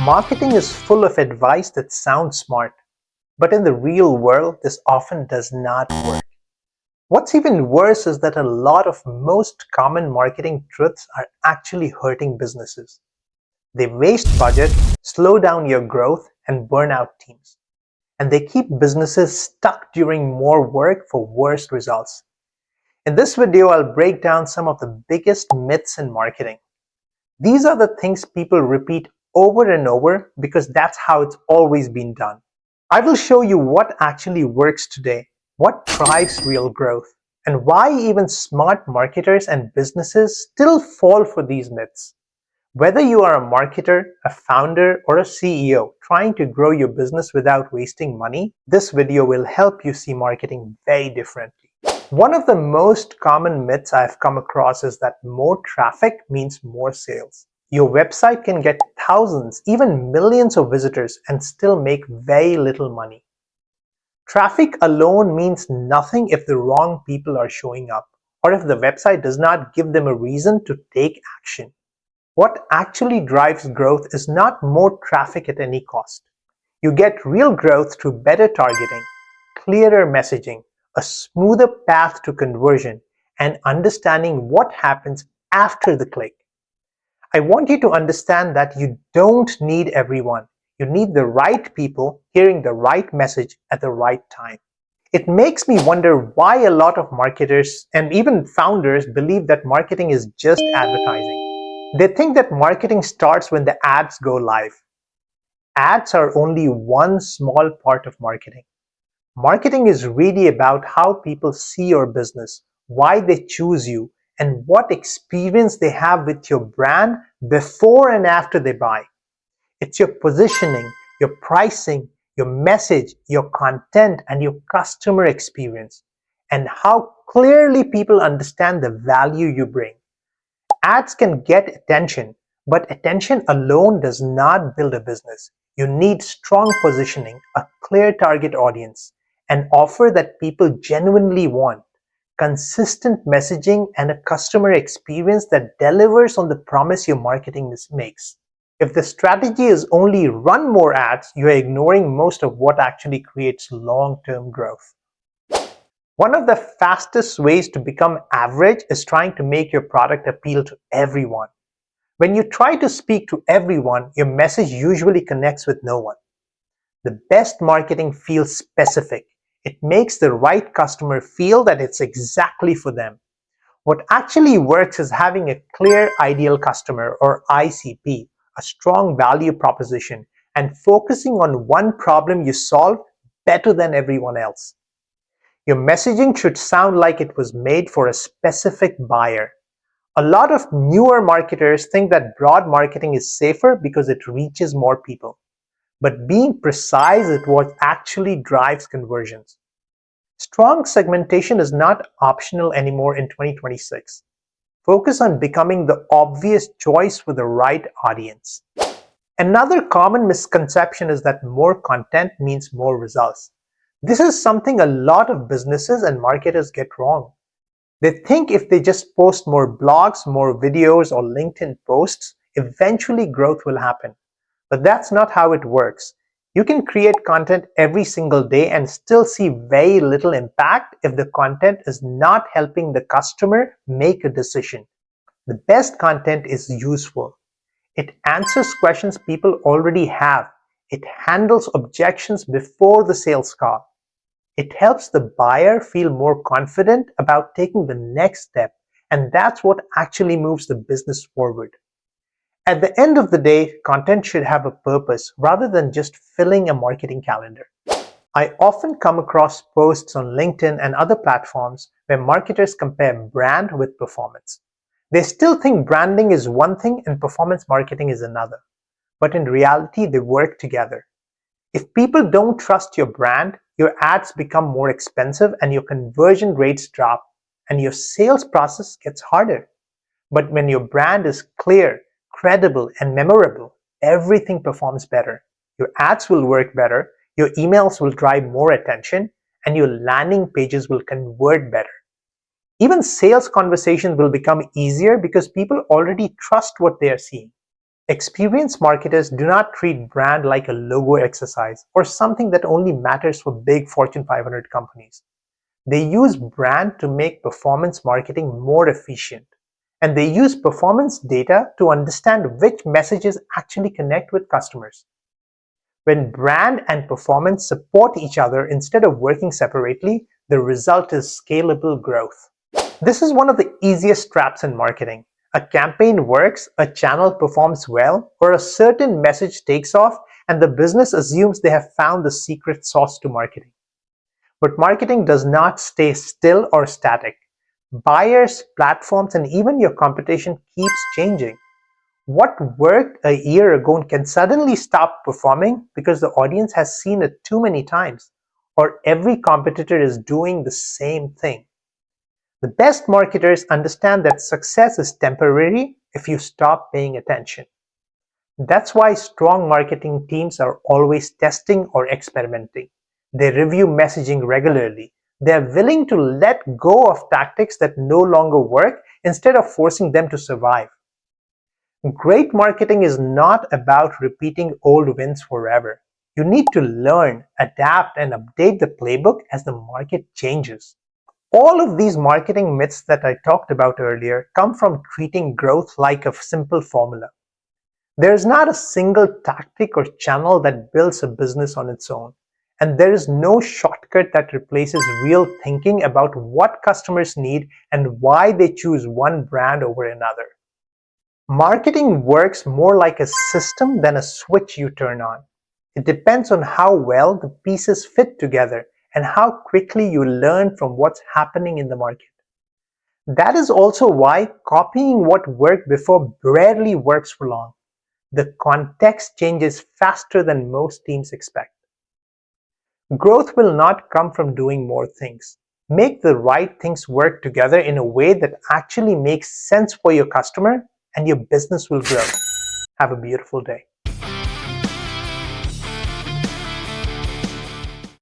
Marketing is full of advice that sounds smart, but in the real world, this often does not work. What's even worse is that a lot of most common marketing truths are actually hurting businesses. They waste budget, slow down your growth, and burn out teams. And they keep businesses stuck during more work for worse results. In this video, I'll break down some of the biggest myths in marketing. These are the things people repeat over and over because that's how it's always been done. I will show you what actually works today, what drives real growth, and why even smart marketers and businesses still fall for these myths. Whether you are a marketer, a founder, or a CEO trying to grow your business without wasting money, this video will help you see marketing very differently. One of the most common myths I've come across is that more traffic means more sales. Your website can get thousands, even millions of visitors and still make very little money. Traffic alone means nothing if the wrong people are showing up, or if the website does not give them a reason to take action. What actually drives growth is not more traffic at any cost. You get real growth through better targeting, clearer messaging, a smoother path to conversion, and understanding what happens after the click. I want you to understand that you don't need everyone. You need the right people hearing the right message at the right time. It makes me wonder why a lot of marketers and even founders believe that marketing is just advertising. They think that marketing starts when the ads go live. Ads are only one small part of marketing. Marketing is really about how people see your business, why they choose you, and what experience they have with your brand before and after they buy. It's your positioning, your pricing, your message, your content, and your customer experience, and how clearly people understand the value you bring. Ads can get attention, but attention alone does not build a business. You need strong positioning, a clear target audience, an offer that people genuinely want, consistent messaging, and a customer experience that delivers on the promise your marketing makes. If the strategy is only run more ads, you're ignoring most of what actually creates long-term growth. One of the fastest ways to become average is trying to make your product appeal to everyone. When you try to speak to everyone, your message usually connects with no one. The best marketing feels specific. It makes the right customer feel that it's exactly for them. What actually works is having a clear ideal customer, or ICP, a strong value proposition, and focusing on one problem you solve better than everyone else. Your messaging should sound like it was made for a specific buyer. A lot of newer marketers think that broad marketing is safer because it reaches more people. But being precise is what actually drives conversions. Strong segmentation is not optional anymore in 2026. Focus on becoming the obvious choice for the right audience. Another common misconception is that more content means more results. This is something a lot of businesses and marketers get wrong. They think if they just post more blogs, more videos, or LinkedIn posts, eventually growth will happen. But that's not how it works. You can create content every single day and still see very little impact if the content is not helping the customer make a decision. The best content is useful. It answers questions people already have. It handles objections before the sales call. It helps the buyer feel more confident about taking the next step, and that's what actually moves the business forward. At the end of the day, content should have a purpose rather than just filling a marketing calendar. I often come across posts on LinkedIn and other platforms where marketers compare brand with performance. They still think branding is one thing and performance marketing is another. But in reality, they work together. If people don't trust your brand, your ads become more expensive and your conversion rates drop and your sales process gets harder. But when your brand is clear, credible, and memorable, everything performs better. Your ads will work better, your emails will drive more attention, and your landing pages will convert better. Even sales conversations will become easier because people already trust what they are seeing. Experienced marketers do not treat brand like a logo exercise or something that only matters for big Fortune 500 companies. They use brand to make performance marketing more efficient. And they use performance data to understand which messages actually connect with customers. When brand and performance support each other instead of working separately, the result is scalable growth. This is one of the easiest traps in marketing. A campaign works, a channel performs well, or a certain message takes off, and the business assumes they have found the secret sauce to marketing. But marketing does not stay still or static. Buyers, platforms, and even your competition keeps changing. What worked a year ago can suddenly stop performing because the audience has seen it too many times, or every competitor is doing the same thing. The best marketers understand that success is temporary if you stop paying attention. That's why strong marketing teams are always testing or experimenting. They review messaging regularly. They're willing to let go of tactics that no longer work instead of forcing them to survive. Great marketing is not about repeating old wins forever. You need to learn, adapt, and update the playbook as the market changes. All of these marketing myths that I talked about earlier come from treating growth like a simple formula. There is not a single tactic or channel that builds a business on its own. And there is no shortcut that replaces real thinking about what customers need and why they choose one brand over another. Marketing works more like a system than a switch you turn on. It depends on how well the pieces fit together and how quickly you learn from what's happening in the market. That is also why copying what worked before rarely works for long. The context changes faster than most teams expect. Growth will not come from doing more things. Make the right things work together in a way that actually makes sense for your customer, and your business will grow. Have a beautiful day.